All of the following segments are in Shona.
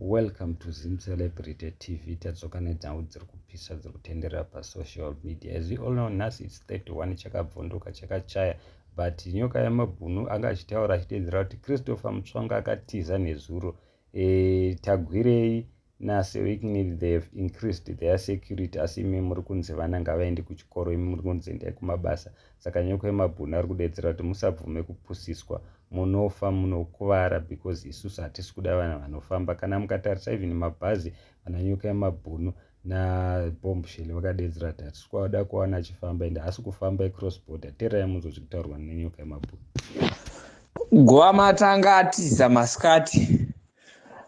Welcome to Zim Celebrity TV. Tadzoka nedzangu dziri kupisa dziri kutenderera pasocial media. As you all know, nhasi it's 31 Chabvodoka chakachaya, but nyokayemabhunu anga achitaura achitedzera kuti Christopher Mutsvanga akatiza nezuro. Tagwirei nase weekend they have increased their security, asi imi muri kunzi vana ngavaende kuchikoro, imi muri kunzi endai kumabasa. Saka nyokayemabhunu ari kudedzera kuti musabvume kupusiswa, munofa munokuvara, because isusu hatisi kuda vanhu vanofamba. Kana mukatarisa even mabhazi vana nyokayemabhunu nabombshell vakadedzera kuti hatisi kuda kuwana achifamba ende hasi kufamba cross border. Teerai munzwe zviri kutaurwa nenyokayemabhunu. Goa matanga atiza masikati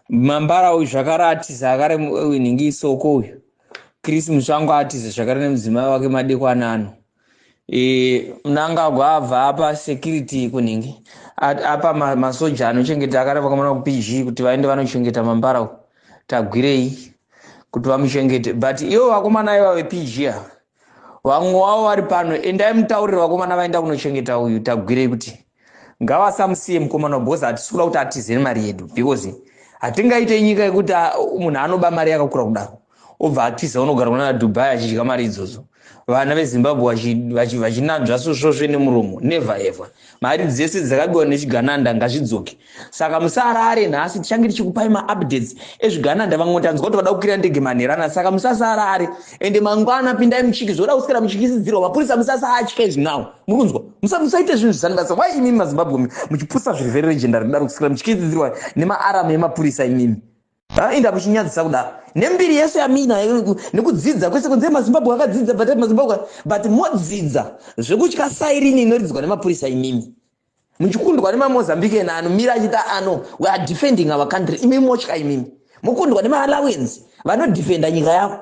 mambara uyu zvakare atiza akare winhingi isoko uyu Chris Mutsvanga atiza zvakare nemudzimai wake madekwana ano. Nanga gwabva apa security kuningi apa masoja anochengeta akare vakamona kuPG kuti vaende vanochengeta mambara uyu. Tagwirei kuti vamuchengete, but ivo vakomana iva vePG ava vamwe wavo vari pano, endai mutaurire vakomana vaenda kunochengeta uyu. Tagwirei kuti ngavasamusiye mukomana wabhozi, hatisikuda kuti atizeni mari yedu, because hatingaite nyika yekuti munhu anoba mari yakakura kudaro obva atiza unogara kuna Dubai achidya mari idzodzo. Vana veZimbabwe vachinanzva svosve nemuromo, never ever. Mari dzese dzakabiwa nechigananda ngazvidzoke. Saka musarare, nhasi tichange tichikupai maupdates ezvigananda. Vamwe tanzwa kuti vada kukwira ndege manherana, saka musasarare. Ende mangwana pindai muchiki, zvoda kuswera muchikisidzirwa. Mapurisa musasatya izvi nawo. Muri kunzwa? Musaite zvinhu zvisanibasa. Why imimi maZimbabwe muchipusa zviri very legendary kudaro kuswera muchikisidzirwa nemaarama emapurisa imimi? Inda muchinyadzisa kudaro. Nembiri yese yamina nekudzidza kwese kunze maZimbabwe akadzidza, but maZimbabwe but modzidza zvekutya sairini inoridzwa nemapurisa imimi. Muchikundwa nemamozambique anomira achita we are defending our country, imimi motya imimi. Mukundwa nemaallowance vanodefenda nyika yavo.